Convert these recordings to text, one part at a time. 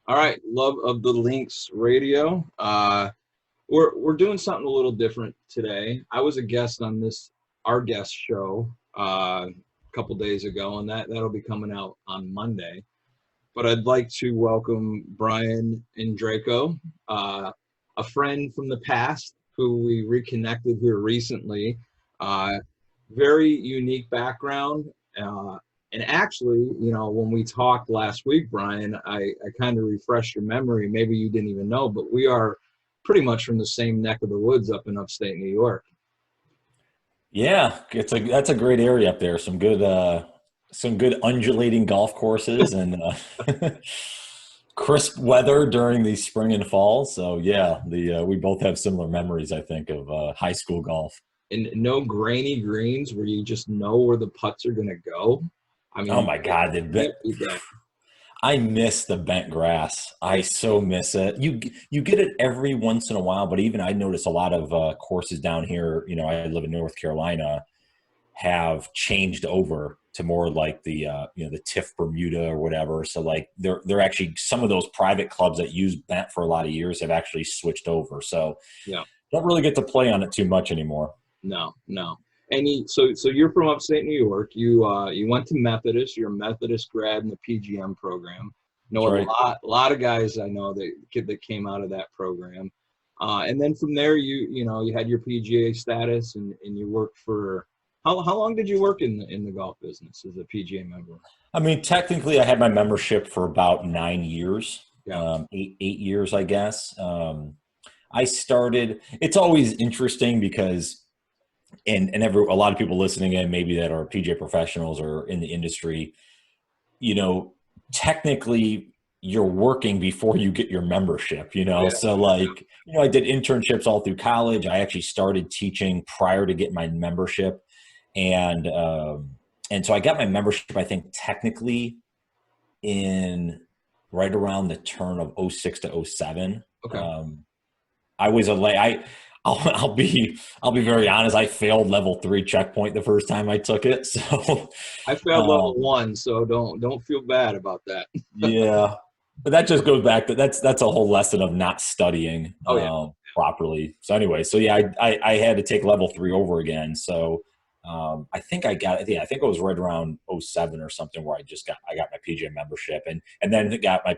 All right, love of the Links Radio. We're doing something a little different today. I was a guest on our guest show a couple days ago, and that'll be coming out on Monday. But I'd like to welcome Brian Ondrako, a friend from the past who we reconnected here recently. Uh, Very unique background. And actually, when we talked last week, Brian, I kind of refreshed your memory. Maybe you didn't even know, but we are pretty much from the same neck of the woods up in upstate New York. Yeah, that's a great area up there. Some good undulating golf courses and crisp weather during the spring and fall. So yeah, the we both have similar memories, I think, of high school golf. And no grainy greens where you just know where the putts are going to go. I Oh mean, my God, can't beat that. I miss the bent grass. I so miss it. You get it every once in a while, but even I notice a lot of courses down here. I live in North Carolina, have changed over to more like the TIFF Bermuda or whatever. So like they're actually some of those private clubs that use bent for a lot of years have actually switched over. So Yeah. don't really get to play on it too much anymore. No, no. And so you're from upstate New York. You went to Methodist. You're a Methodist grad in the PGM program. That's Know right. a lot of guys I know that came out of that program. And then from there, you had your PGA status, and you worked for how long did you work in the golf business as a PGA member? I mean, technically, I had my membership for about 9 years, Yeah, 8 years, I guess. I started. It's always interesting because, a lot of people listening in, maybe that are PGA professionals or in the industry, you know, technically you're working before you get your membership, yeah, So like, I did internships all through college. I actually started teaching prior to getting my membership. And, and so I got my membership, I think technically in right around the turn of '06 to '07. okay. I was a late, I'll be very honest. I failed level 3 checkpoint the first time I took it. So, I failed level um, one, so don't feel bad about that. yeah, but that just goes back to that's a whole lesson of not studying Oh yeah, properly. So anyway, so yeah, I had to take level 3 over again. So I think I got it. Yeah, I think it was right around '07 or something where I got my PGA membership and then got my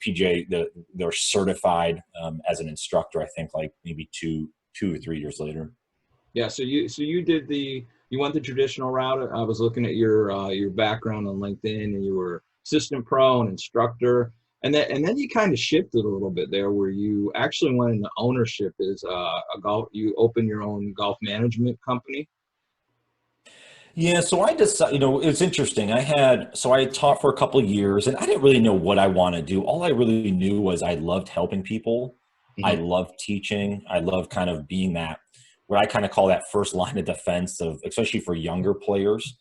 PGA they're certified as an instructor. I think like maybe two or 3 years later. yeah. You went the traditional route. I was looking at your background on LinkedIn, and you were assistant pro and instructor, and then you kind of shifted a little bit there, where you actually went into ownership as a golf. You opened your own golf management company. Yeah, so I just, it's interesting. So I taught for a couple of years and I didn't really know what I want to do. All I really knew was I loved helping people. I Mhm. loved teaching. I love kind of being what I kind of call that first line of defense of, especially for younger players.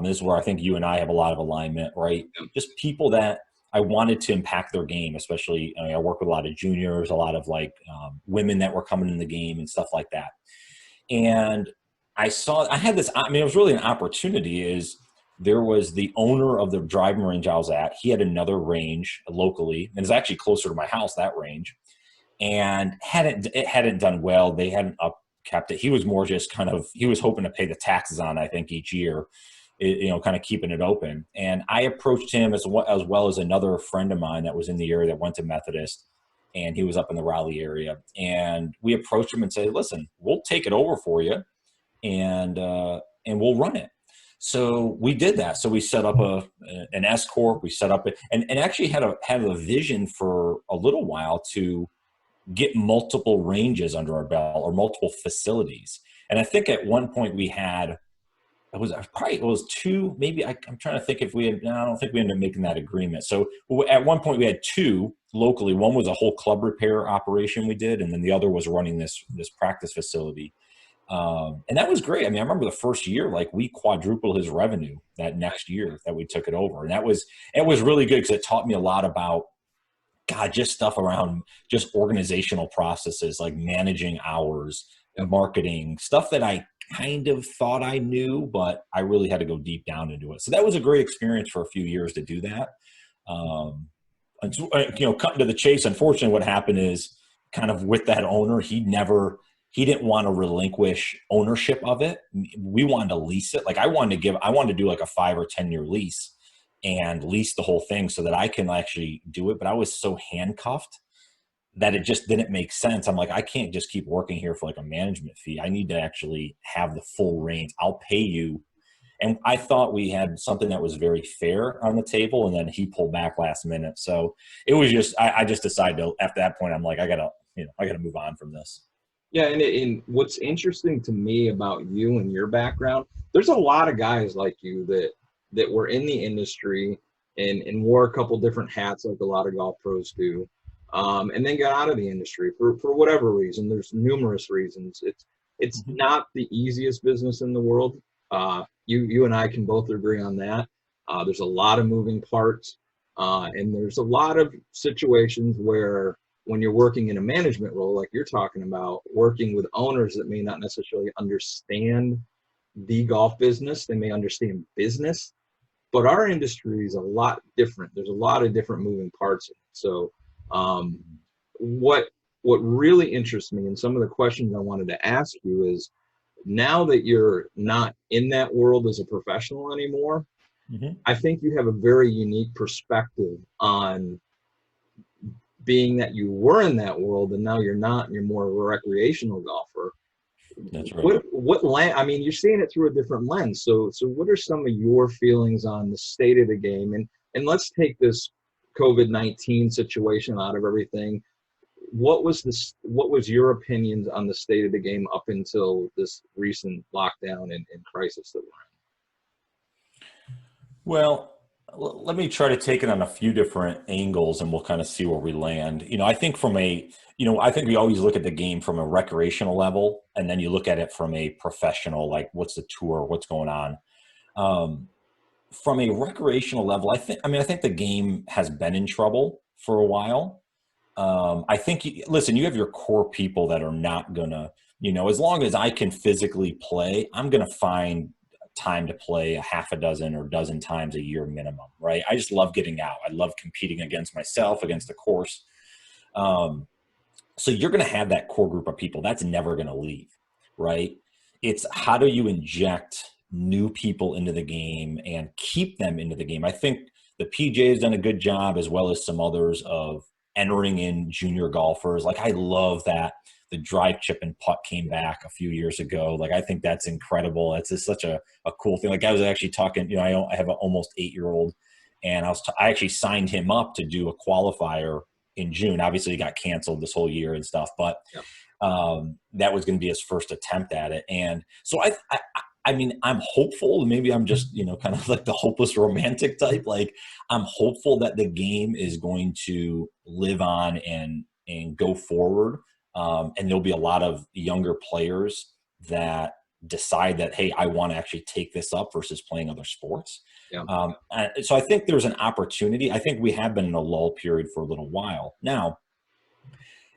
This is where I think you and I have a lot of alignment, right? Just people that I wanted to impact their game, especially, I work with a lot of juniors, a lot of like women that were coming in the game and stuff like that. And I had this, I mean, it was really an opportunity is there was the owner of the driving range I was at. He had another range locally and it's actually closer to my house, that range, and it hadn't done well. They hadn't up kept it. He was more just he was hoping to pay the taxes on, I think each year, kind of keeping it open. And I approached him as well as another friend of mine that was in the area that went to Methodist, and he was up in the Raleigh area. And we approached him and said, "Listen, we'll take it over for you, and we'll run it." So we did that. So we set up an S corp. We set up and actually had a vision for a little while to get multiple ranges under our belt or multiple facilities. And I think at one point we had it was two, maybe I'm trying to think if we had, no, I don't think we ended up making that agreement. So at one point we had two locally. One was a whole club repair operation we did, and then the other was running this practice facility. And that was great. I mean, I remember the first year, like we quadrupled his revenue that next year that we took it over. And it was really good because it taught me a lot about, God, just stuff around just organizational processes, like managing hours, marketing, stuff that I kind of thought I knew, but I really had to go deep down into it. So that was a great experience for a few years to do that. Um, cutting to the chase, unfortunately what happened is kind of with that owner, he didn't want to relinquish ownership of it. We wanted to lease it. Like I wanted to do like a 5 or 10 year lease and lease the whole thing so that I can actually do it. But I was so handcuffed that it just didn't make sense. I'm like, I can't just keep working here for like a management fee. I need to actually have the full reins. I'll pay you. And I thought we had something that was very fair on the table, and then he pulled back last minute. So it was just, I just decided to, after that point, I'm like, I gotta move on from this. Yeah, and what's interesting to me about you and your background, there's a lot of guys like you that were in the industry and wore a couple different hats like a lot of golf pros do, and then got out of the industry for whatever reason. There's numerous reasons. It's not the easiest business in the world. You and I can both agree on that. There's a lot of moving parts, and there's a lot of situations where when you're working in a management role, like you're talking about, working with owners that may not necessarily understand the golf business, they may understand business, but our industry is a lot different. There's a lot of different moving parts in it. So what really interests me and some of the questions I wanted to ask you is, now that you're not in that world as a professional anymore, I think you have a very unique perspective on being that you were in that world and now you're not, and you're more of a recreational golfer. That's right. I mean, you're seeing it through a different lens. So what are some of your feelings on the state of the game? And let's take this COVID-19 situation out of everything. What was your opinions on the state of the game up until this recent lockdown and crisis that we're in? Well, let me try to take it on a few different angles and we'll kind of see where we land. I think I think we always look at the game from a recreational level, and then you look at it from a professional, like what's the tour, what's going on. From a recreational level, I think the game has been in trouble for a while. I think, listen, you have your core people that are not gonna, as long as I can physically play, I'm gonna find time to play a half a dozen or dozen times a year minimum, right? I just love getting out. I love competing against myself, against the course. So you're going to have that core group of people. That's never going to leave, right? It's how do you inject new people into the game and keep them into the game? I think the PGA has done a good job, as well as some others, of entering in junior golfers. Like, I love that the drive, chip, and putt came back a few years ago. Like, I think that's incredible. It's just such a cool thing. Like, I was actually talking, I have an almost 8-year-old, and I actually signed him up to do a qualifier in June. Obviously, it got canceled this whole year and stuff, but that was going to be his first attempt at it. And so I mean, I'm hopeful. Maybe I'm just, kind of like the hopeless romantic type. Like, I'm hopeful that the game is going to live on and go forward. And there'll be a lot of younger players that decide that, hey, I want to actually take this up versus playing other sports. Yeah. So I think there's an opportunity. I think we have been in a lull period for a little while now.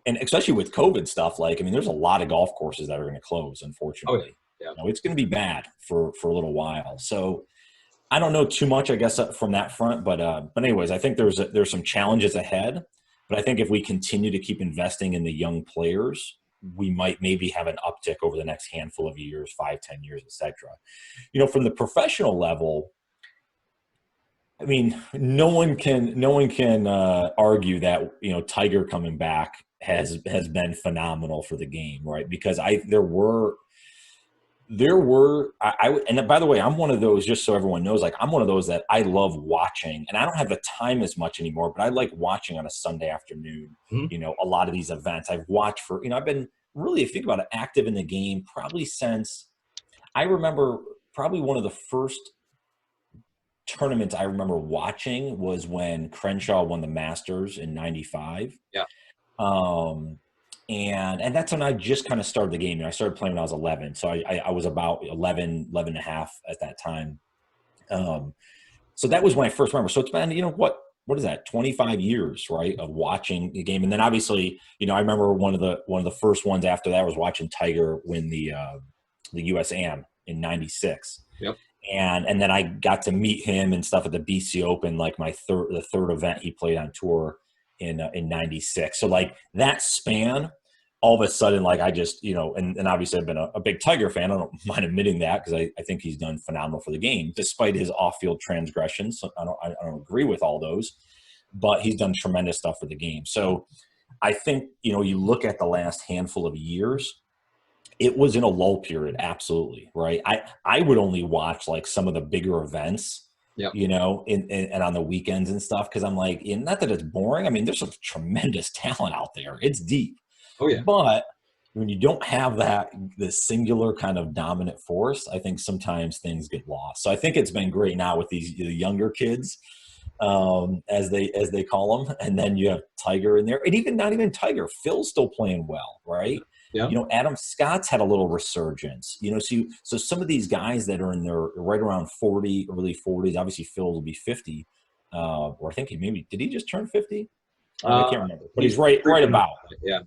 And especially with COVID stuff, there's a lot of golf courses that are going to close, unfortunately. Oh, yeah. It's going to be bad for a little while. So I don't know too much, I guess, from that front. But anyways, I think there's some challenges ahead. But I think if we continue to keep investing in the young players, we might maybe have an uptick over the next handful of years, 5, 10 years, et cetera. From the professional level, I mean, no one can argue that, Tiger coming back has been phenomenal for the game, right? Because and by the way, I'm one of those, just so everyone knows, I'm one of those that I love watching, and I don't have the time as much anymore, but I like watching on a Sunday afternoon, a lot of these events. I've watched I've been really, if you think about it, active in the game probably since, I remember probably one of the first tournaments I remember watching was when Crenshaw won the Masters in '95. Yeah. And that's when I just kind of started the game. I started playing when I was 11. So I was about 11 and a half at that time. So that was when I first remember. So it's been, what is that? 25 years, right, of watching the game. And then obviously, I remember one of the first ones after that was watching Tiger win the US Am in '96. Yep. And then I got to meet him and stuff at the BC Open, like the third event he played on tour in '96. So like that span, all of a sudden, like I just, and obviously I've been a big Tiger fan. I don't mind admitting that because I think he's done phenomenal for the game, despite his off-field transgressions. So I don't agree with all those, but he's done tremendous stuff for the game. So I think, you look at the last handful of years, it was in a lull period. Absolutely. Right. I would only watch like some of the bigger events, Yep. And on the weekends and stuff. Cause I'm like, not that it's boring. I mean, there's some tremendous talent out there. It's deep. Oh yeah. But when you don't have the singular kind of dominant force, I think sometimes things get lost. So I think it's been great now with the younger kids, as they call them. And then you have Tiger in there, and even not even Tiger, Phil's still playing well. Right. Yeah. Adam Scott's had a little resurgence, so some of these guys that are in their right around 40, early 40s, obviously Phil will be 50, or I think did he just turn 50? I can't remember, but he's right about. Yeah.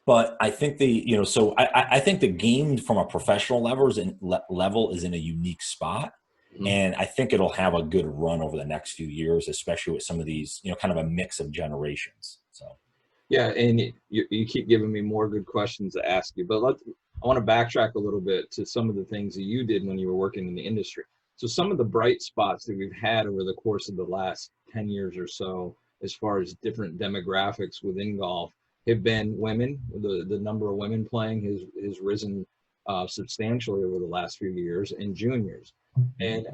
But I think so I think the game from a professional level is in a unique spot. Mm-hmm. And I think it'll have a good run over the next few years, especially with some of these, kind of a mix of generations. So. Yeah, and you keep giving me more good questions to ask you, but I want to backtrack a little bit to some of the things that you did when you were working in the industry. So some of the bright spots that we've had over the course of the last 10 years or so, as far as different demographics within golf, have been women. The number of women playing has risen substantially over the last few years, and juniors. And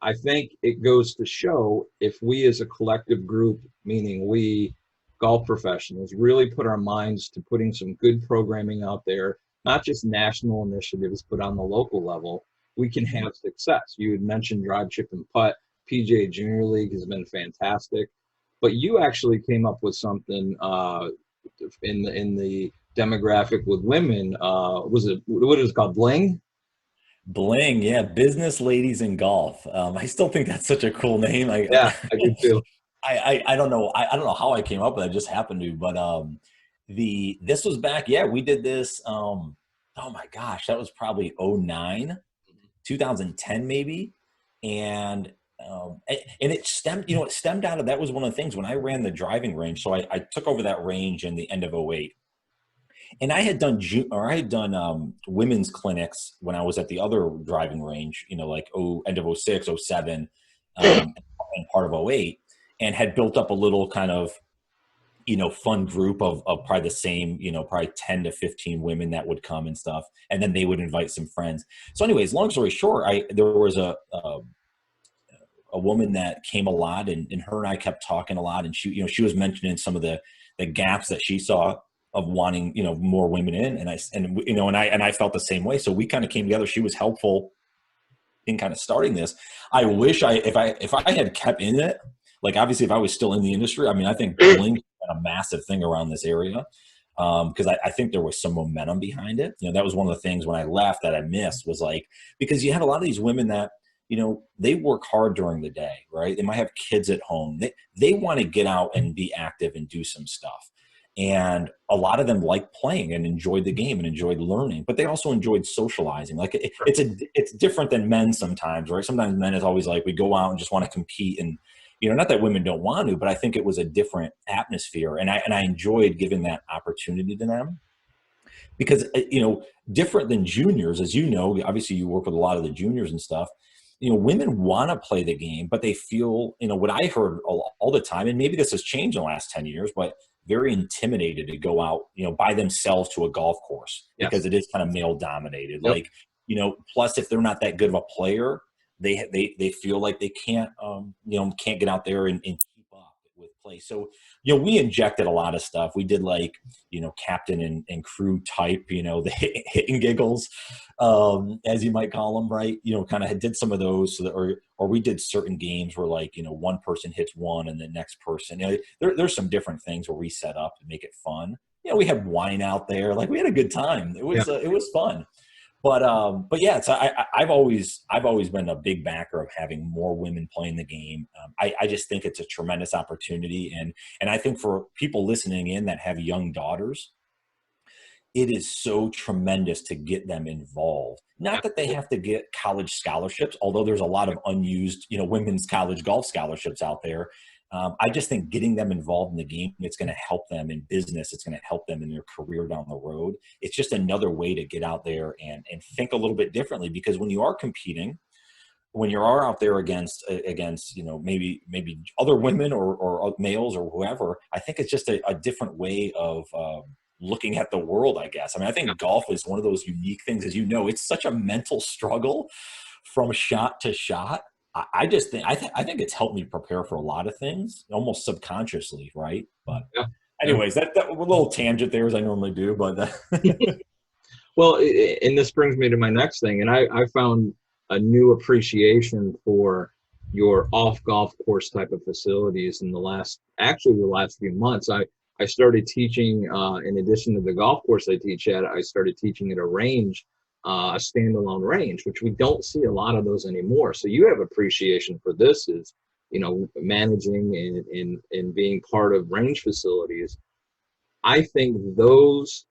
I think it goes to show, if we as a collective group, meaning we golf professionals, really put our minds to putting some good programming out there, not just national initiatives, but on the local level, we can have success. You had mentioned drive, chip, and putt. PGA Junior League has been fantastic, but you actually came up with something in the demographic with women. What is it called? Bling? Bling, yeah, Business Ladies in Golf. I still think that's such a cool name. Yeah, I do too. I don't know. I don't know how I came up with it. I just happened to. But this was back. Yeah, we did this. Oh my gosh, that was probably 09, 2010 maybe, and it stemmed out of that. Was one of the things when I ran the driving range. So I took over that range in the end of 08. And I had done women's clinics when I was at the other driving range, like end of 06, 07, and part of 08. And had built up a little kind of, fun group of probably the same, probably 10 to 15 women that would come and stuff. And then they would invite some friends. So anyways, long story short, there was a woman that came a lot, and her and I kept talking a lot. And she was mentioning some of the gaps that she saw of wanting, more women in. And I felt the same way. So we kind of came together. She was helpful in kind of starting this. I wish if I had kept in it, like obviously if I was still in the industry, I mean, I think Blink had a massive thing around this area, because I think there was some momentum behind it. That was one of the things when I left that I missed, was like, because you had a lot of these women that, they work hard during the day, right? They might have kids at home. They want to get out and be active and do some stuff. And a lot of them liked playing and enjoyed the game and enjoyed learning, but they also enjoyed socializing. Like it's different than men sometimes, right? Sometimes men is always like, we go out and just want to compete, and not that women don't want to, but I think it was a different atmosphere, and I enjoyed giving that opportunity to them, because different than juniors, as obviously you work with a lot of the juniors and stuff. Women want to play the game, but they feel, what I heard all the time, and maybe this has changed in the last 10 years, but very intimidated to go out, by themselves to a golf course. Yes. Because it is kind of male dominated. Yep. Like, plus if they're not that good of a player, they feel like they can't get out there and keep up with play. So, we injected a lot of stuff. We did like, captain and crew type, the hit and giggles, as you might call them, right? Kind of did some of those, so that, or we did certain games where like, one person hits one and the next person, there's some different things where we set up to make it fun. We had wine out there. Like we had a good time. It was fun. But yeah, I've always been a big backer of having more women playing the game. I just think it's a tremendous opportunity, and I think for people listening in that have young daughters, it is so tremendous to get them involved. Not that they have to get college scholarships, although there's a lot of unused, women's college golf scholarships out there. I just think getting them involved in the game, it's going to help them in business. It's going to help them in their career down the road. It's just another way to get out there and think a little bit differently, because when you are competing, when you are out there against maybe other women or males or whoever, I think it's just a different way of looking at the world, I guess. I mean, I think golf is one of those unique things, as you know, it's such a mental struggle from shot to shot. I just think I think it's helped me prepare for a lot of things, almost subconsciously, right? But anyways, that a little tangent there, as I normally do, but well, and this brings me to my next thing, and I found a new appreciation for your off golf course type of facilities in the last few months. I started teaching, in addition to the golf course I teach at, I started teaching at a range, a standalone range, which we don't see a lot of those anymore. So you have appreciation for this, is, managing and being part of range facilities. I think those,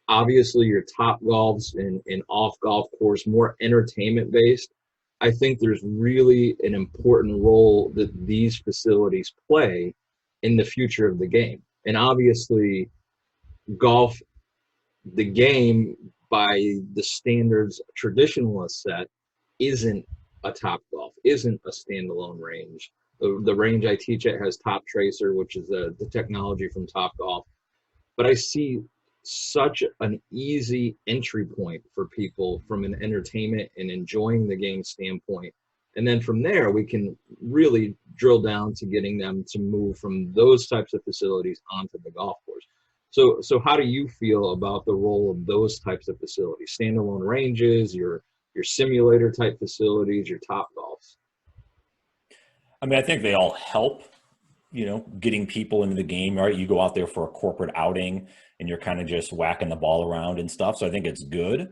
obviously your top golfs and off golf course, more entertainment based. I think there's really an important role that these facilities play in the future of the game. And obviously golf, the game by the standards traditionalists set, isn't a top golf, isn't a standalone range. The range I teach at has Top Tracer, which is the technology from Top Golf. But I see such an easy entry point for people from an entertainment and enjoying the game standpoint. And then from there, we can really drill down to getting them to move from those types of facilities onto the golf course. So how do you feel about the role of those types of facilities? Standalone ranges, your simulator type facilities, your top golfs? I mean, I think they all help, getting people into the game, right? You go out there for a corporate outing and you're kind of just whacking the ball around and stuff. So I think it's good.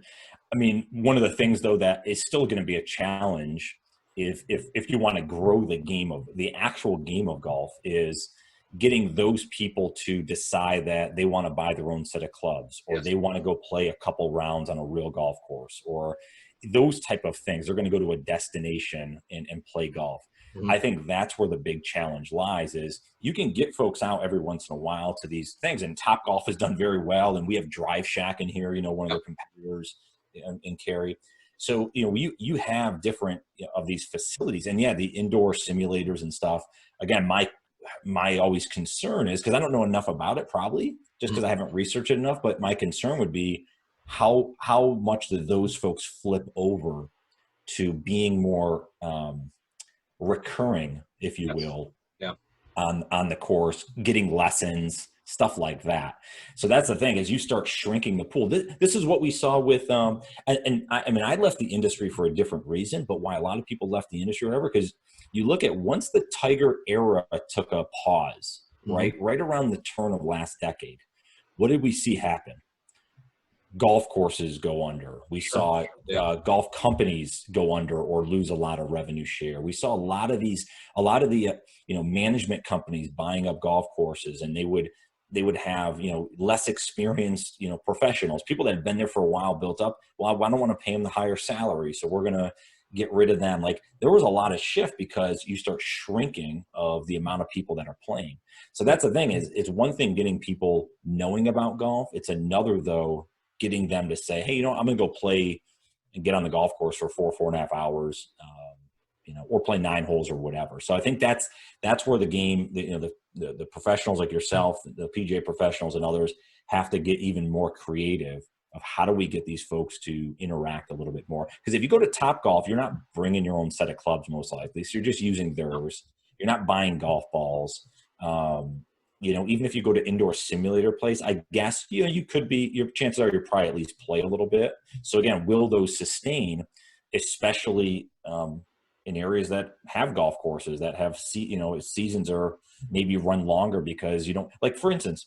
I mean, one of the things though that is still going to be a challenge if you want to grow the actual game of golf, is getting those people to decide that they want to buy their own set of clubs, or they want to go play a couple rounds on a real golf course, or those type of things. They're going to go to a destination and play golf. Mm-hmm. I think that's where the big challenge lies, is you can get folks out every once in a while to these things, and Top Golf has done very well. And we have Drive Shack in here, one of their competitors in Cary. So, you have different of these facilities, and the indoor simulators and stuff. Again, my always concern is, because I don't know enough about it, probably just because I haven't researched it enough, but my concern would be how much do those folks flip over to being more recurring, if you will, on the course, getting lessons, stuff like that. So that's the thing, is you start shrinking the pool. This is what we saw with, I left the industry for a different reason, but why a lot of people left the industry or whatever, because you look at, once the Tiger era took a pause, right around the turn of last decade, what did we see happen? Golf courses go under. We saw golf companies go under or lose a lot of revenue share. We saw a lot of the management companies buying up golf courses, and they would have less experienced professionals, people that had been there for a while, built up. Well, I don't want to pay them the higher salary, so we're gonna get rid of them. Like, there was a lot of shift because you start shrinking of the amount of people that are playing. So that's the thing, is it's one thing getting people knowing about golf. It's another, though, getting them to say, hey, I'm going to go play and get on the golf course for 4.5 hours, or play 9 holes or whatever. So I think that's where the game, the professionals like yourself, the PGA professionals and others, have to get even more creative of how do we get these folks to interact a little bit more. Because if you go to Top Golf, you're not bringing your own set of clubs, most likely. So you're just using theirs. You're not buying golf balls. Even if you go to indoor simulator place, I guess, you could be, your chances are you'll probably at least play a little bit. So again, will those sustain, especially in areas that have golf courses that have, seasons are maybe run longer because you don't, like, for instance,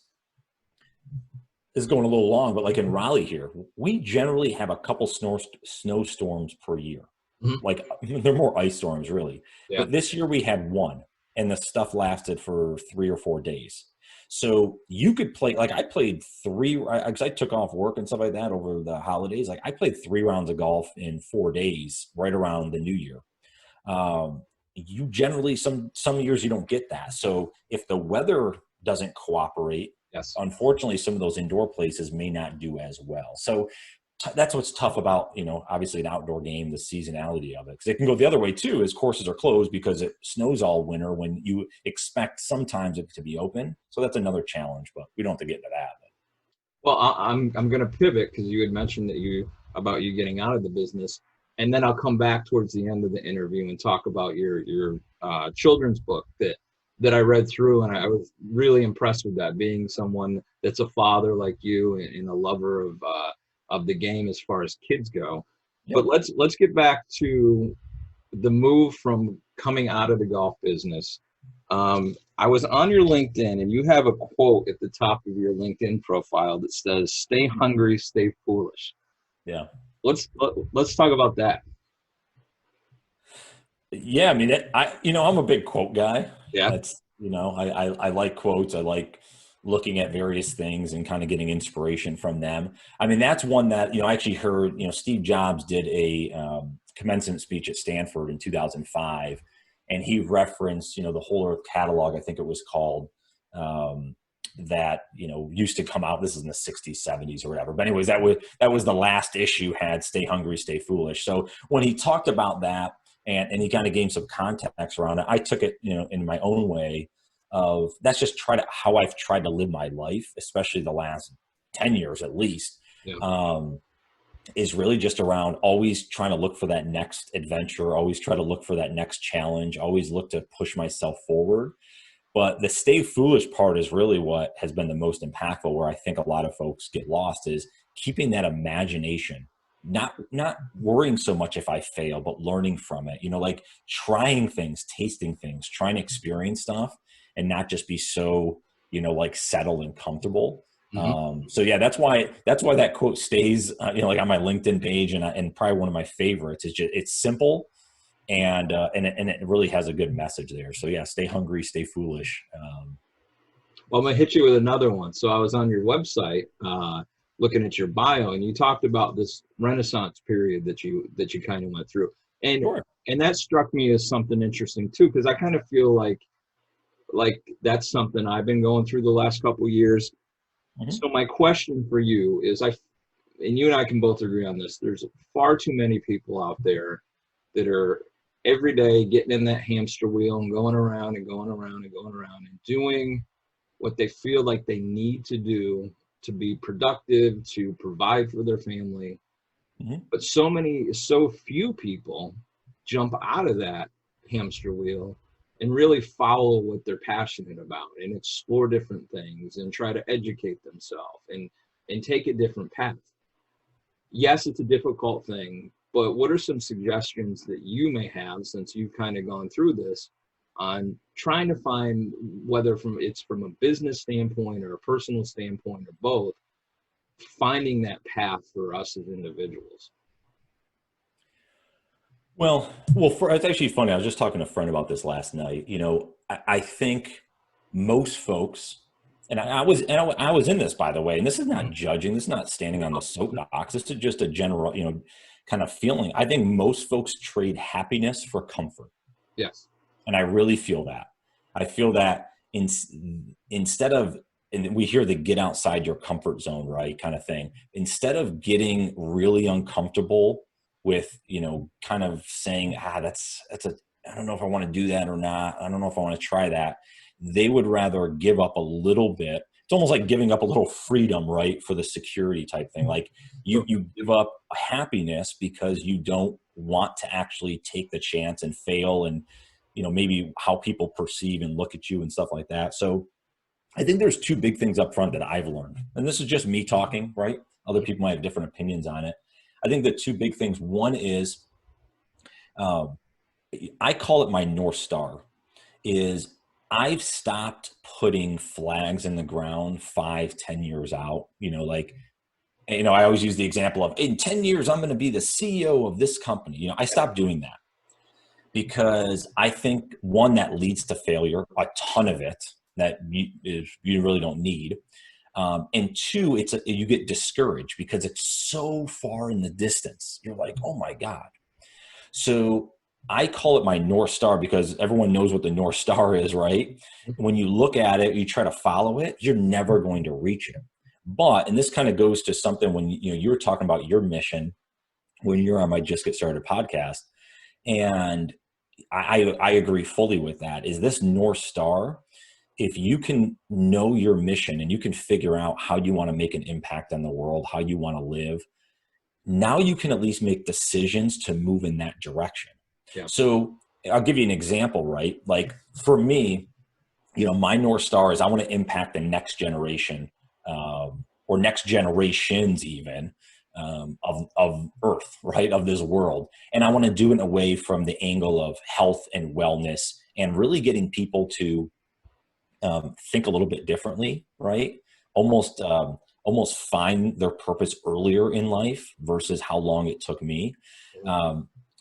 this is going a little long, but like in Raleigh here, we generally have a couple snowstorms per year. Mm-hmm. Like, they're more ice storms, really. Yeah. But this year we had one, and the stuff lasted for 3 or 4 days. So you could play, like I played because I took off work and stuff like that over the holidays. Like I played 3 rounds of golf in 4 days right around the new year. You generally, some years you don't get that. So if the weather doesn't cooperate, Yes. unfortunately, some of those indoor places may not do as well. So that's what's tough about, obviously an outdoor game, the seasonality of it. Because it can go the other way too, as courses are closed because it snows all winter when you expect sometimes it to be open. So that's another challenge, but we don't have to get into that. Well, I'm going to pivot because you had mentioned about you getting out of the business, and then I'll come back towards the end of the interview and talk about your children's book that I read through, and I was really impressed with that. Being someone that's a father like you and a lover of the game as far as kids go. Yep. But let's get back to the move from coming out of the golf business. I was on your LinkedIn, and you have a quote at the top of your LinkedIn profile that says, "Stay hungry, stay foolish." Yeah. Let's talk about that. Yeah, I mean, I'm a big quote guy. Yeah. That's, I like quotes. I like looking at various things and kind of getting inspiration from them. I mean, that's one that, I actually heard, Steve Jobs did a commencement speech at Stanford in 2005, and he referenced, the Whole Earth Catalog, I think it was called, that, used to come out. This is in the 60s, 70s or whatever. But anyways, that was the last issue, had "Stay hungry, stay foolish." So when he talked about that, and he kind of gave some context around it, I took it, in my own way of that's just how I've tried to live my life, especially the last 10 years at least, is really just around always trying to look for that next adventure, always try to look for that next challenge, always look to push myself forward. But the stay foolish part is really what has been the most impactful, where I think a lot of folks get lost, is keeping that imagination, not worrying so much if I fail, but learning from it, like trying things, tasting things, trying to experience stuff, and not just be so, like settled and comfortable. Mm-hmm. So yeah, that's why that quote stays, like on my LinkedIn page, and probably one of my favorites. Is just, it's simple, and it really has a good message there. So yeah, stay hungry, stay foolish. Well, I'm gonna hit you with another one. So I was on your website looking at your bio, and you talked about this Renaissance period that you kind of went through, and Sure. and that struck me as something interesting too, because I kind of feel like that's something I've been going through the last couple of years. Mm-hmm. So my question for you is, and you and I can both agree on this, there's far too many people out there that are every day getting in that hamster wheel and going around and going around and going around and doing what they feel like they need to do to be productive, to provide for their family. Mm-hmm. But so few people jump out of that hamster wheel and really follow what they're passionate about and explore different things and try to educate themselves and take a different path. Yes, it's a difficult thing, but what are some suggestions that you may have, since you've kind of gone through this, on trying to find, whether it's from a business standpoint or a personal standpoint or both, finding that path for us as individuals? Well, it's actually funny. I was just talking to a friend about this last night. I think most folks, and I was in this, by the way, and this is not judging, this is not standing on the soapbox. This is just a general, kind of feeling. I think most folks trade happiness for comfort. Yes. And I really feel that. I feel that instead of, and we hear the get outside your comfort zone, right, kind of thing. Instead of getting really uncomfortable with, kind of saying, I don't know if I want to do that or not. I don't know if I want to try that. They would rather give up a little bit. It's almost like giving up a little freedom, right, for the security type thing. Like you give up happiness because you don't want to actually take the chance and fail, and maybe how people perceive and look at you and stuff like that. So I think there's two big things up front that I've learned, and this is just me talking, right? Other people might have different opinions on it. I think the two big things, one is, I call it my North Star, is I've stopped putting flags in the ground 5-10 years out. I always use the example of, in 10 years, I'm going to be the CEO of this company. I stopped doing that because I think, one, that leads to failure, a ton of it. that you really don't need. And two, you get discouraged because it's so far in the distance. You're like, oh my God. So I call it my North Star because everyone knows what the North Star is, right? When you look at it, you try to follow it, you're never going to reach it. But, and this kind of goes to something when you were talking about your mission when you're on my Just Get Started podcast, and I agree fully with that. Is this North Star? If you can know your mission and you can figure out how you want to make an impact on the world, how you want to live, now you can at least make decisions to move in that direction. Yeah. So I'll give you an example, right? Like for me, my North Star is I want to impact the next generation, or next generations even, of Earth, right? Of this world. And I want to do it away from the angle of health and wellness and really getting people to think a little bit differently, right? Almost find their purpose earlier in life versus how long it took me.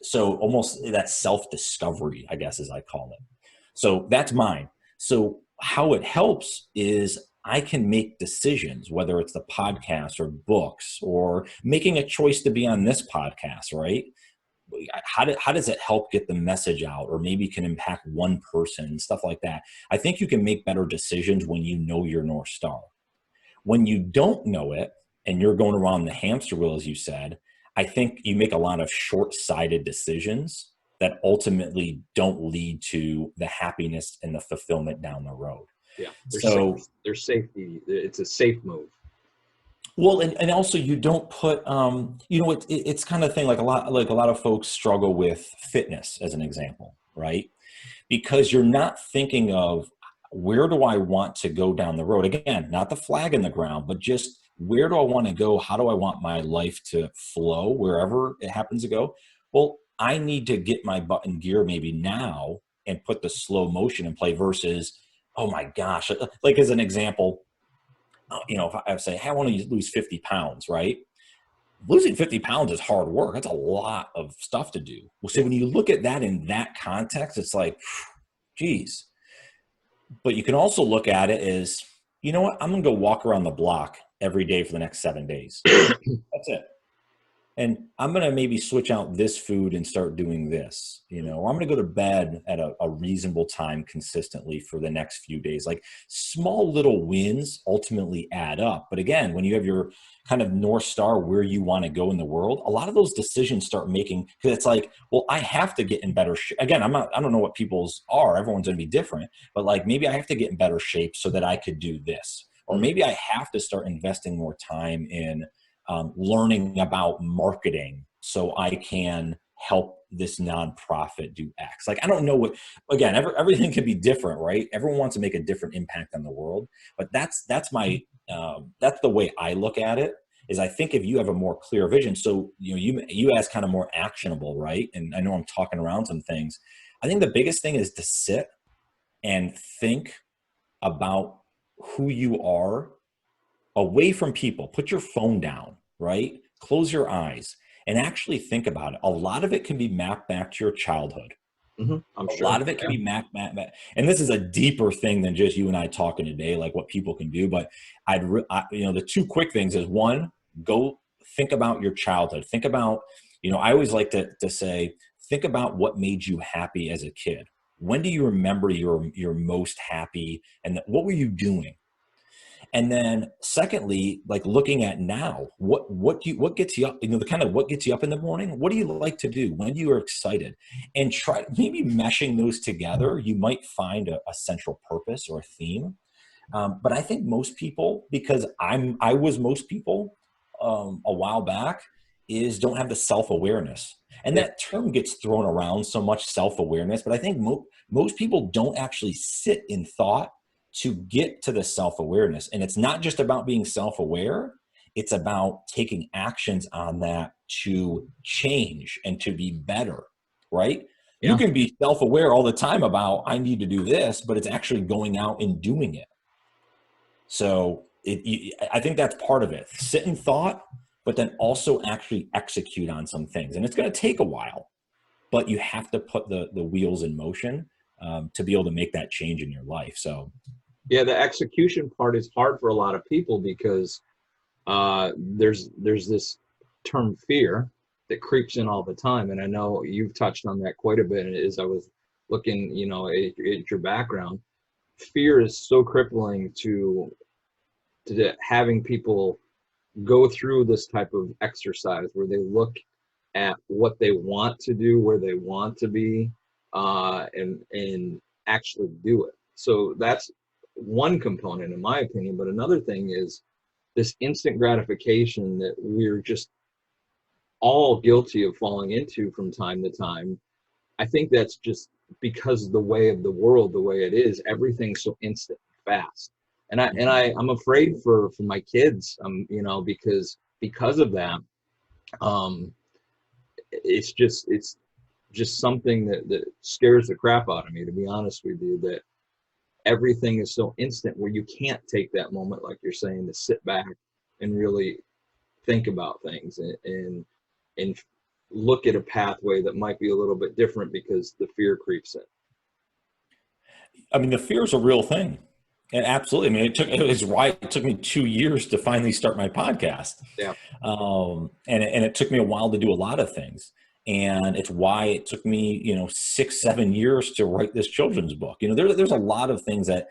So almost that self-discovery, I guess, as I call it. So that's mine. So how it helps is I can make decisions, whether it's the podcast or books or making a choice to be on this podcast, right? How does it help get the message out, or maybe can impact one person and stuff like that? I think you can make better decisions when you know your North Star. When you don't know it and you're going around the hamster wheel, as you said, I think you make a lot of short-sighted decisions that ultimately don't lead to the happiness and the fulfillment down the road. Yeah. There's safety. It's a safe move. Well, and also you don't put, it's kind of thing like a lot of folks struggle with fitness as an example, right? Because you're not thinking of where do I want to go down the road? Again, not the flag in the ground, but just where do I want to go? How do I want my life to flow wherever it happens to go? Well, I need to get my butt in gear maybe now and put the slow motion in play versus, oh my gosh, like as an example, if I say, hey, I want to lose 50 pounds, right? Losing 50 pounds is hard work. That's a lot of stuff to do. So when you look at that in that context, it's like, geez. But you can also look at it as, you know what? I'm going to go walk around the block every day for the next 7 days. That's it. And I'm going to maybe switch out this food and start doing this, or I'm going to go to bed at a reasonable time consistently for the next few days. Like small little wins ultimately add up. But again, when you have your kind of North Star where you want to go in the world, a lot of those decisions start making, because it's like, well, I have to get in better shape. Again, I don't know what people's are. Everyone's going to be different, but like maybe I have to get in better shape so that I could do this. Or maybe I have to start investing more time in learning about marketing so I can help this nonprofit do X. Like, I don't know what, again, everything can be different, right? Everyone wants to make a different impact on the world, but that's the way I look at it, is I think if you have a more clear vision, so, you ask kind of more actionable, right? And I know I'm talking around some things. I think the biggest thing is to sit and think about who you are away from people. Put your phone down, right? Close your eyes and actually think about it. A lot of it can be mapped back to your childhood. I'm sure. A lot of it can be mapped. And this is a deeper thing than just you and I talking today, like what people can do. But the two quick things is, one, go think about your childhood. Think about, I always like to say, think about what made you happy as a kid. When do you remember you're most happy, and what were you doing? And then secondly, like looking at now, what gets you up, what gets you up in the morning? What do you like to do? When you are excited? And try maybe meshing those together, you might find a central purpose or a theme. But I think most people, because I was most people a while back, don't have the self-awareness. And that term gets thrown around so much, self-awareness, but I think most people don't actually sit in thought to get to the self-awareness. And it's not just about being self-aware, it's about taking actions on that to change and to be better, right? Yeah. You can be self-aware all the time about, I need to do this, but it's actually going out and doing it. So I think that's part of it. Sit in thought, but then also actually execute on some things. And it's going to take a while, but you have to put the wheels in motion to be able to make that change in your life. So Yeah, the execution part is hard for a lot of people because there's this term fear that creeps in all the time, and I know you've touched on that quite a bit as I was looking, at your background. Fear is so crippling to having people go through this type of exercise where they look at what they want to do, where they want to be, and actually do it. So that's one component, in my opinion. But another thing is this instant gratification that we're just all guilty of falling into from time to time. I think that's just because of the way of the world, the way it is. Everything's so instant, fast, and I'm afraid for my kids, because of that. Um, it's just something that scares the crap out of me, to be honest with you. That everything is so instant, where you can't take that moment, like you're saying, to sit back and really think about things and look at a pathway that might be a little bit different because the fear creeps in. I mean, the fear is a real thing. And absolutely. I mean, it took me 2 years to finally start my podcast. Yeah. And it took me a while to do a lot of things. And it's why it took me, 6-7 years to write this children's book. There's a lot of things that,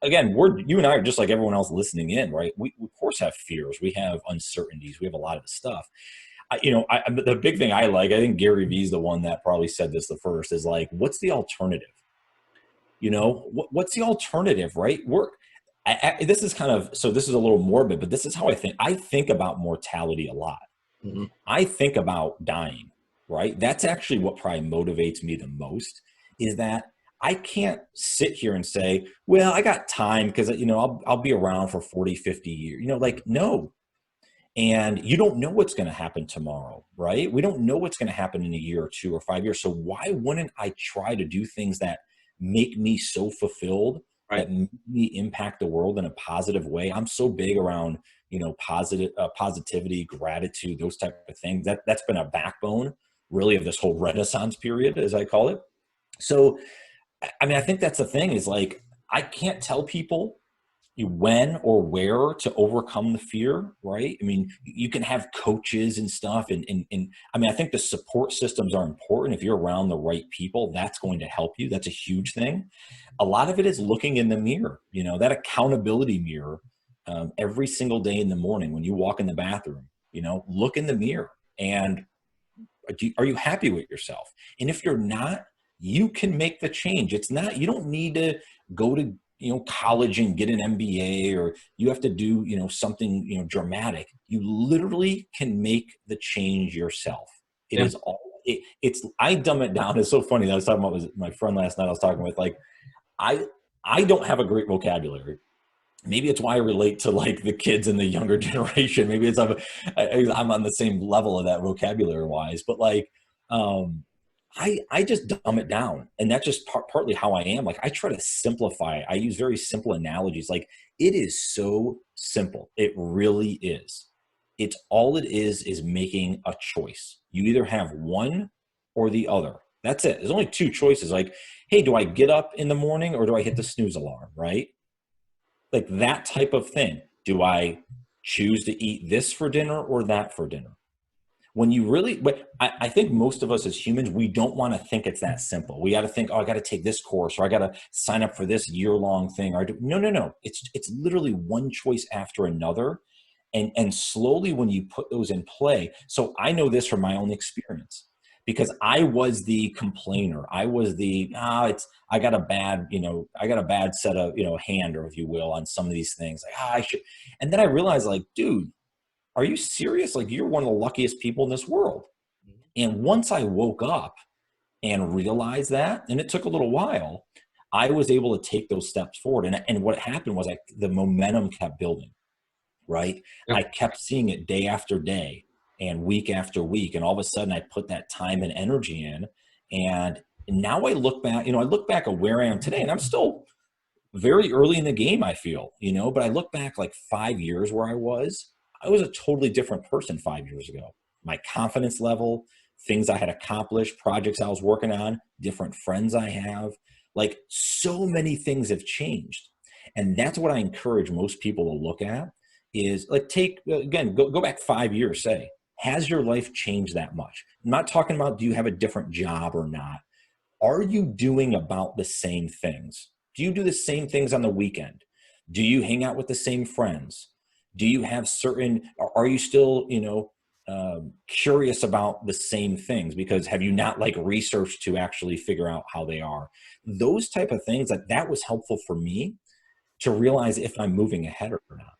again, you and I are just like everyone else listening in, right? We of course have fears. We have uncertainties. We have a lot of the stuff. The big thing I think Gary Vee's the one that probably said this the first, is like, what's the alternative? What's the alternative, right? This is this is a little morbid, but this is how I think. I think about mortality a lot. Mm-hmm. I think about dying, right? That's actually what probably motivates me the most, is that I can't sit here and say, well, I got time because, I'll be around for 40, 50 years, no. And you don't know what's going to happen tomorrow, right? We don't know what's going to happen in a year or 2 or 5 years. So why wouldn't I try to do things that make me so fulfilled, Right. that make me impact the world in a positive way? I'm so big around, positivity, gratitude, those type of things. That's been a backbone really of this whole Renaissance period, as I call it. So, I mean, I think that's the thing, is like, I can't tell people when or where to overcome the fear, right? I mean, you can have coaches and stuff. And I mean, I think the support systems are important. If you're around the right people, that's going to help you. That's a huge thing. A lot of it is looking in the mirror, that accountability mirror, every single day in the morning when you walk in the bathroom, look in the mirror and are you happy with yourself? And if you're not, you can make the change. You don't need to go to college and get an MBA, or you have to do, something, dramatic. You literally can make the change yourself. It is all, I dumb it down. It's so funny. I was talking about with my friend last night. I was talking with, like, I don't have a great vocabulary. Maybe it's why I relate to, like, the kids in the younger generation. Maybe it's I'm on the same level of that vocabulary wise, but like, I just dumb it down, and that's just partly how I am. Like, I try to simplify. I use very simple analogies. Like, it is so simple. It really is. It's all it is making a choice. You either have one or the other. That's it. There's only two choices. Like, hey, do I get up in the morning or do I hit the snooze alarm, right? Like, that type of thing. Do I choose to eat this for dinner or that for dinner? When you really, but I think most of us as humans, we don't want to think it's that simple. We got to think, oh, I got to take this course, or I got to sign up for this year-long thing. No. It's literally one choice after another. And slowly, when you put those in play, so I know this from my own experience, because I was the complainer. I was the, I got a bad set of, hand, or if you will, on some of these things. Like, I should. And then I realized, like, dude, are you serious? Like, you're one of the luckiest people in this world. And once I woke up and realized that, and it took a little while, I was able to take those steps forward. And what happened was, the momentum kept building, right? Yep. I kept seeing it day after day and week after week. And all of a sudden I put that time and energy in. And now I look back, at where I am today, and I'm still very early in the game, I feel, but I look back like 5 years where I was a totally different person 5 years ago. My confidence level, things I had accomplished, projects I was working on, different friends I have, like, so many things have changed. And that's what I encourage most people to look at is like, go back 5 years, say, has your life changed that much? I'm not talking about, do you have a different job or not? Are you doing about the same things? Do you do the same things on the weekend? Do you hang out with the same friends? Do you have are you still, curious about the same things? Because have you not like researched to actually figure out how they are? Those type of things, like that was helpful for me to realize if I'm moving ahead or not.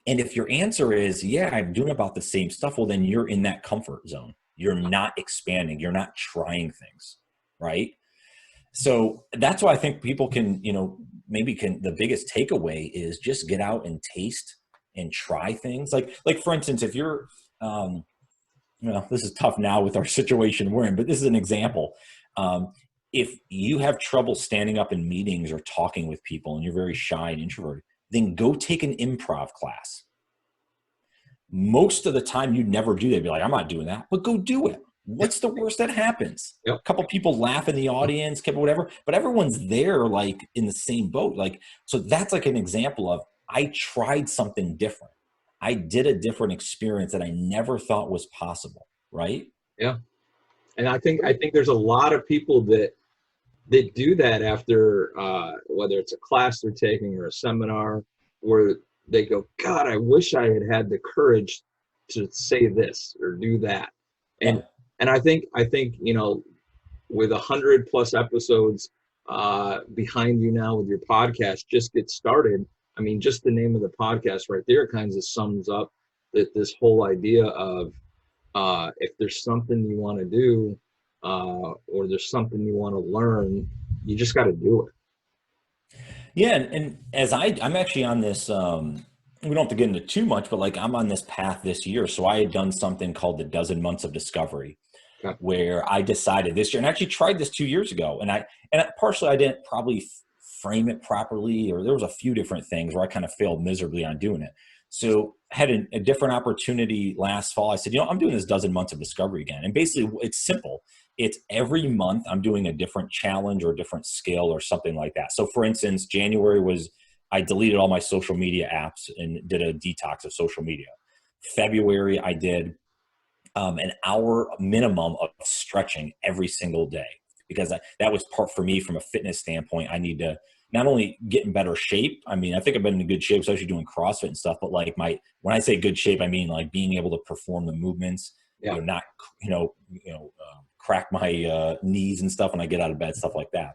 And if your answer is, yeah, I'm doing about the same stuff, well, then you're in that comfort zone. You're not expanding. You're not trying things, right? So that's why I think people can, the biggest takeaway is just get out and taste and try things. Like for instance, if you're, this is tough now with our situation we're in, but this is an example. If you have trouble standing up in meetings or talking with people and you're very shy and introverted, then go take an improv class. Most of the time you'd never do that. You'd be like, I'm not doing that, but go do it. What's the worst that happens? Yep. A couple people laugh in the audience, whatever, but everyone's there like in the same boat. Like, so that's like an example of, I tried something different. I did a different experience that I never thought was possible. Right. Yeah. And I think there's a lot of people that do that after, whether it's a class they're taking or a seminar, where they go, God, I wish I had had the courage to say this or do that. And I think, with 100+ episodes behind you now with your podcast, just get started. I mean, just the name of the podcast right there kind of sums up that this whole idea of if there's something you want to do or there's something you want to learn, you just got to do it. Yeah. And as I'm actually on this, we don't have to get into too much, but like I'm on this path this year. So I had done something called the Dozen Months of Discovery, where I decided this year, and I actually tried this 2 years ago. And partially I didn't probably frame it properly, or there was a few different things where I kind of failed miserably on doing it. So I had a different opportunity last fall. I said, I'm doing this Dozen Months of Discovery again. And basically it's simple. It's every month I'm doing a different challenge or a different skill or something like that. So for instance, January was, I deleted all my social media apps and did a detox of social media. February, I did an hour minimum of stretching every single day, because that was part for me from a fitness standpoint. I need to not only get in better shape. I mean, I think I've been in good shape, especially doing CrossFit and stuff, but like when I say good shape, I mean like being able to perform the movements, not, crack my knees and stuff when I get out of bed, stuff like that.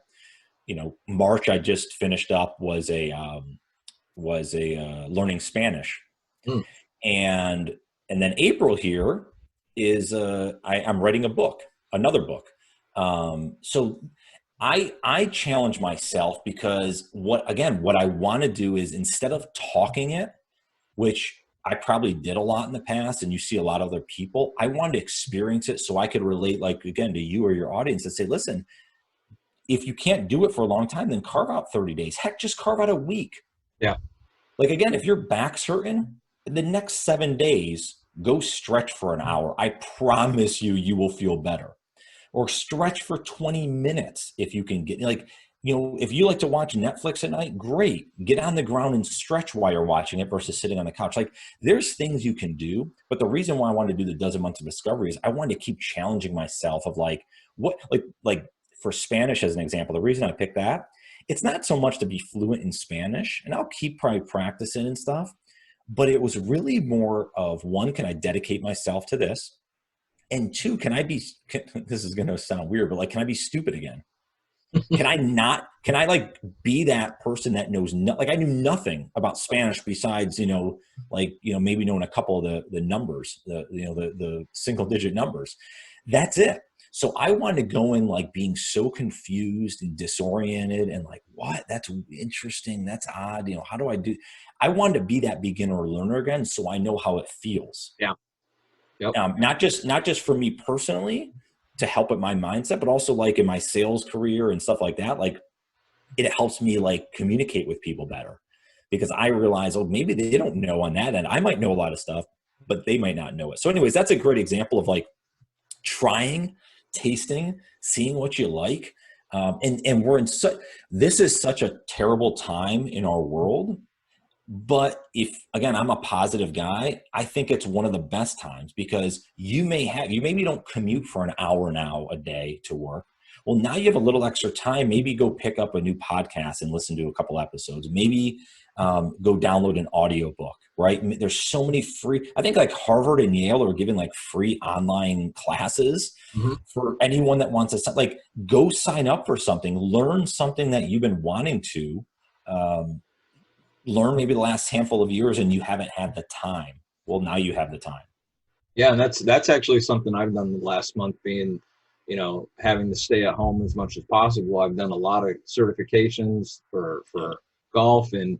March, I just finished up was a learning Spanish. And then April here is I'm writing another book. So I challenge myself, because what I want to do is, instead of talking it, which I probably did a lot in the past, and you see a lot of other people, I wanted to experience it so I could relate, like, again, to you or your audience, and say, listen, if you can't do it for a long time, then carve out 30 days. Heck, just carve out a week. Yeah. Like, again, if your back's hurting, the next 7 days, go stretch for an hour. I promise you will feel better. Or stretch for 20 minutes if you can get, if you like to watch Netflix at night, great. Get on the ground and stretch while you're watching it versus sitting on the couch. Like, there's things you can do. But the reason why I wanted to do the Dozen Months of Discovery is I wanted to keep challenging myself of for Spanish, as an example, the reason I picked that, it's not so much to be fluent in Spanish, and I'll keep probably practicing and stuff, but it was really more of, one, can I dedicate myself to this? And two, this is going to sound weird, but can I be stupid again? Can I be that person that knows I knew nothing about Spanish besides, maybe knowing a couple of the numbers, the single digit numbers. That's it. So I wanted to go in being so confused and disoriented and what? That's interesting. That's odd. How do I do? I wanted to be that beginner or learner again, so I know how it feels. Yeah. Yep. Not just for me personally to help with my mindset, but also in my sales career and stuff like that. It helps me communicate with people better, because I realize, maybe they don't know on that end. I might know a lot of stuff, but they might not know it. So anyways, that's a great example of trying, tasting, seeing what you like. And we're in this is such a terrible time in our world. But if, again, I'm a positive guy, I think it's one of the best times because you maybe don't commute for an hour now a day to work. Well, now you have a little extra time. Maybe go pick up a new podcast and listen to a couple episodes. Maybe go download an audiobook, right? There's so many free, I think like Harvard and Yale are giving like free online classes for anyone that wants to, like, go sign up for something, learn something that you've been wanting to learn maybe the last handful of years and you haven't had the time. Well, now you have the time. Yeah, and that's actually something I've done the last month, being, having to stay at home as much as possible. I've done a lot of certifications for golf, and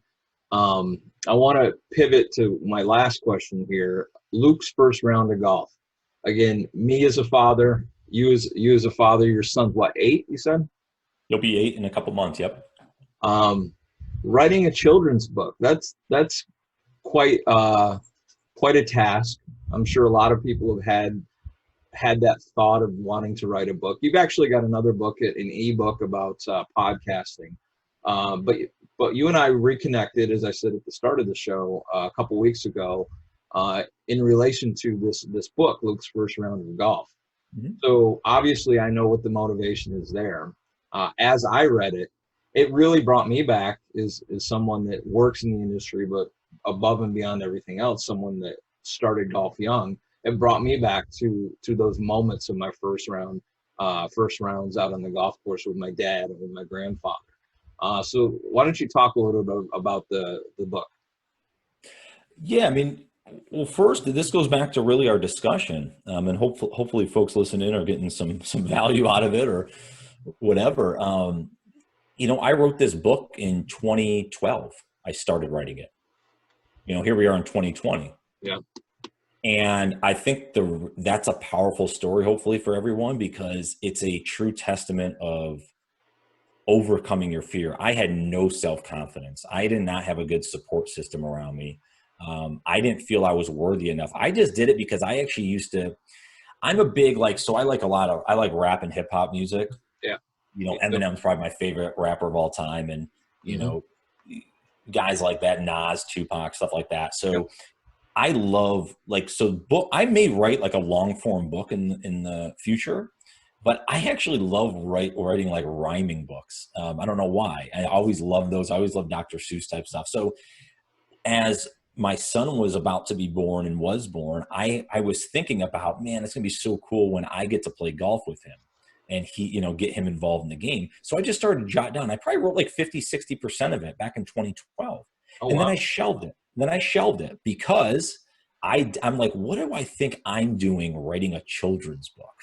I want to pivot to my last question here. Luke's first round of golf. Again, me as a father, you as a father, your son's what, 8? You said He'll be 8 in a couple months. Yep. Writing a children's book, that's quite a task. I'm sure a lot of people have had that thought of wanting to write a book. You've actually got another book, an ebook about podcasting, but you and I reconnected, as I said at the start of the show, a couple weeks ago, in relation to this book, Luke's First Round of Golf. So obviously I know what the motivation is there. As I read it, it really brought me back as someone that works in the industry, but above and beyond everything else, someone that started golf young. It brought me back to those moments of my first rounds out on the golf course with my dad and with my grandfather. So why don't you talk a little bit about the book? Yeah, I mean, well, first, this goes back to really our discussion, and hopefully folks listening are getting some value out of it or whatever. I wrote this book in 2012. I started writing it. Here we are in 2020. Yeah. And I think that's a powerful story, hopefully, for everyone, because it's a true testament of overcoming your fear. I had no self-confidence. I did not have a good support system around me. I didn't feel I was worthy enough. I just did it because I actually I'm a big, I like rap and hip hop music. Yeah. Eminem's probably my favorite rapper of all time. And, guys like that, Nas, Tupac, stuff like that. So I love I may write like a long form book in the future, but I actually love writing like rhyming books. I don't know why. I always love those. I always love Dr. Seuss type stuff. So as my son was about to be born and was born, I was thinking about, man, it's gonna be so cool when I get to play golf with him and he, get him involved in the game. So I just started to jot down. I probably wrote like 50-60% of it back in 2012. Then I shelved it. Because I'm like, what do I think I'm doing writing a children's book?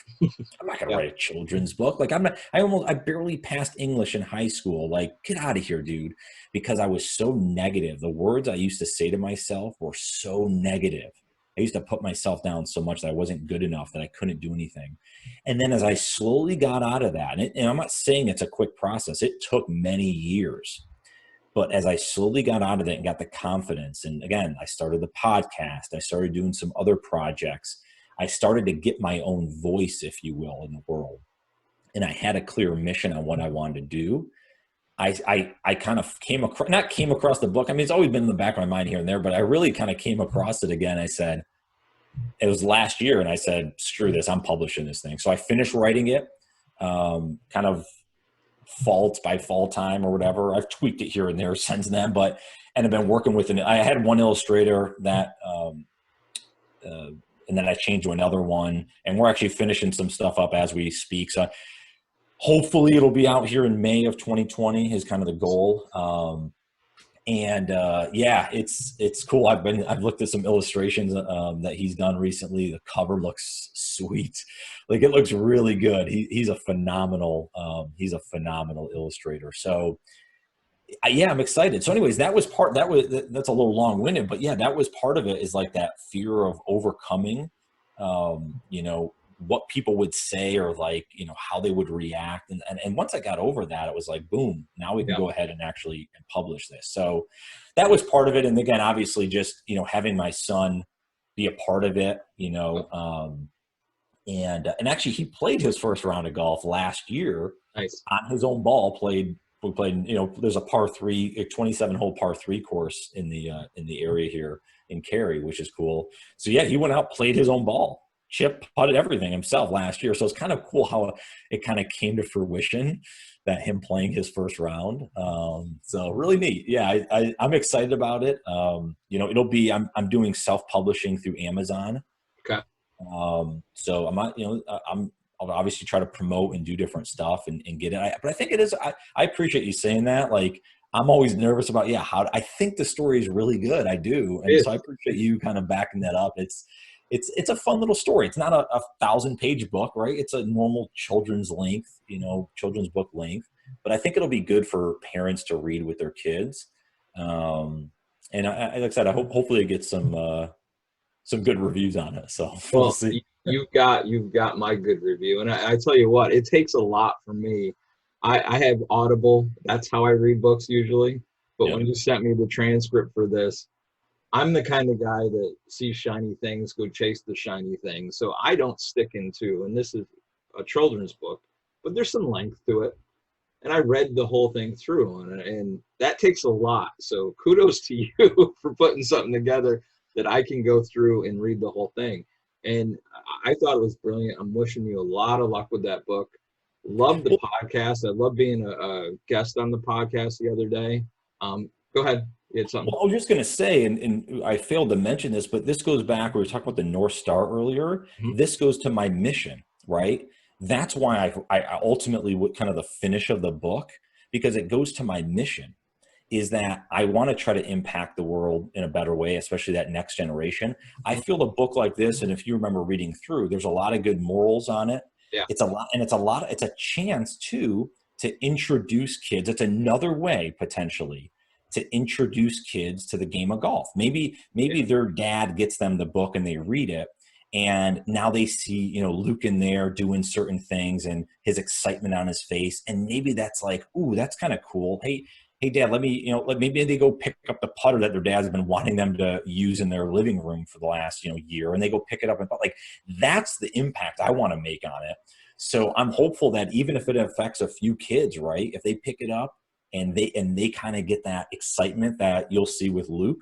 I'm not going to write a children's book. Like I barely passed English in high school. Like, get out of here, dude. Because I was so negative. The words I used to say to myself were so negative. I used to put myself down so much that I wasn't good enough, that I couldn't do anything. And then as I slowly got out of that, and I'm not saying it's a quick process, it took many years. But as I slowly got out of it and got the confidence, and again, I started the podcast, I started doing some other projects, I started to get my own voice, if you will, in the world. And I had a clear mission on what I wanted to do. I kind of came across the book. I mean, it's always been in the back of my mind here and there, but I really kind of came across it again. I said, it was last year, and I said, screw this, I'm publishing this thing. So I finished writing it, kind of fall time or whatever. I've tweaked it here and there since then, and I've been working with I had one illustrator that, and then I changed to another one, and we're actually finishing some stuff up as we speak. So hopefully it'll be out here in May of 2020 is kind of the goal. It's cool. I've looked at some illustrations that he's done recently. The cover looks sweet. Like, it looks really good. He's a phenomenal illustrator. So I'm excited. So anyways, that's a little long winded, but that was part of it, is like that fear of overcoming, what people would say, or like, how they would react. And once I got over that, it was like, boom, now we can go ahead and actually publish this. So that was part of it. And again, obviously just, having my son be a part of it, And actually he played his first round of golf last year Nice. on his own ball. We played, there's a par three, a 27 hole par three course in the area here in Cary, which is cool. So yeah, he went out, played his own ball, chip putted everything himself last year. So it's kind of cool how it kind of came to fruition, that him playing his first round. So really neat. Yeah, I'm excited about it. It'll be, I'm doing self-publishing through Amazon. Okay. So I'm not, I'll obviously try to promote and do different stuff and get it. But I think it is, I appreciate you saying that. Like, I'm always nervous about, how I think the story is really good. I do. And so I appreciate you kind of backing that up. It's a fun little story. It's not a 1,000-page book, right? It's a normal children's length, children's book length, but I think it'll be good for parents to read with their kids. And like I said, I hopefully it gets some good reviews on it. So we'll see. You've got my good review. And I tell you what, it takes a lot for me. I have Audible. That's how I read books usually. But when you sent me the transcript for this, I'm the kind of guy that sees shiny things, go chase the shiny things. So I don't stick into, and this is a children's book, but there's some length to it. And I read the whole thing through, and that takes a lot. So kudos to you for putting something together that I can go through and read the whole thing. And I thought it was brilliant. I'm wishing you a lot of luck with that book. Love the podcast. I love being a guest on the podcast the other day. Go ahead. You had something. Well, I was just going to say, and I failed to mention this, but this goes back, we were talking about the North Star earlier. Mm-hmm. This goes to my mission, right? That's why I ultimately, kind of the finish of the book, because it goes to my mission, is that I want to try to impact the world in a better way, especially that next generation. I feel a book like this, and if you remember reading through, there's a lot of good morals on it. Yeah. It's a chance to introduce kids. It's another way potentially to introduce kids to the game of golf. Maybe their dad gets them the book and they read it, and now they see, Luke in there doing certain things and his excitement on his face. And maybe that's like, ooh, that's kind of cool. Hey, Dad, maybe they go pick up the putter that their dad's been wanting them to use in their living room for the last, year, and they go pick it up. And that's the impact I want to make on it. So I'm hopeful that even if it affects a few kids, right, if they pick it up and they kind of get that excitement that you'll see with Luke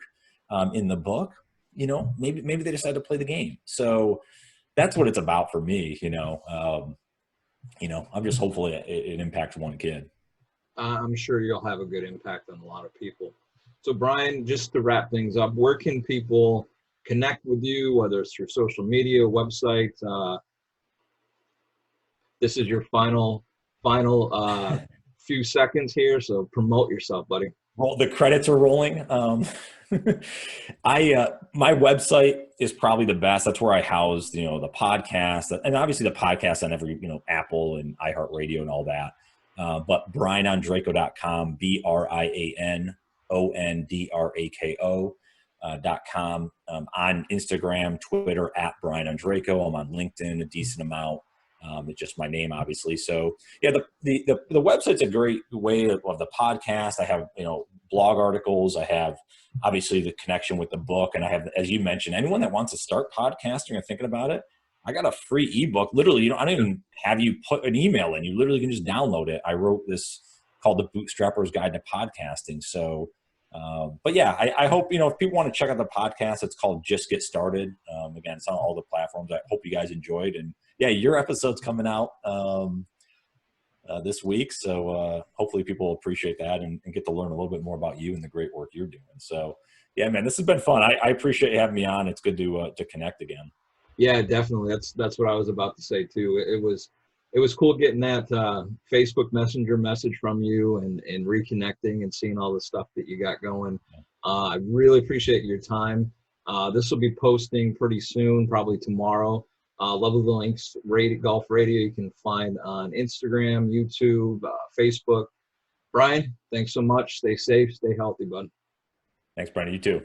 in the book, maybe they decide to play the game. So that's what it's about for me. I'm just hopeful it impacts one kid. I'm sure you'll have a good impact on a lot of people. So Brian, just to wrap things up, where can people connect with you, whether it's through social media, website? This is your final few seconds here, so promote yourself, buddy. Well, the credits are rolling. My website is probably the best. That's where I house, the podcast, and obviously the podcast on every, Apple and iHeartRadio and all that. But BrianOndrako.com, BrianOndrako.com. On Instagram, Twitter @Brian Ondrako. I'm on LinkedIn a decent amount. It's just my name, obviously. So yeah, the website's a great way of the podcast. I have, blog articles. I have obviously the connection with the book. And I have, as you mentioned, anyone that wants to start podcasting or thinking about it, I got a free ebook. Literally, I don't even have you put an email in. You literally can just download it. I wrote this called The Bootstrapper's Guide to Podcasting. So, but yeah, I hope, if people want to check out the podcast, it's called Just Get Started. Again, it's on all the platforms. I hope you guys enjoyed. And yeah, your episode's coming out this week. So hopefully people will appreciate that and get to learn a little bit more about you and the great work you're doing. So yeah, man, this has been fun. I appreciate you having me on. It's good to connect again. Yeah, definitely. That's what I was about to say too. It was cool getting that Facebook Messenger message from you and reconnecting and seeing all the stuff that you got going. I really appreciate your time. This will be posting pretty soon, probably tomorrow. Love of the Links Golf Radio you can find on Instagram, YouTube, Facebook. Brian, thanks so much. Stay safe, stay healthy, bud. Thanks, Brian. You too.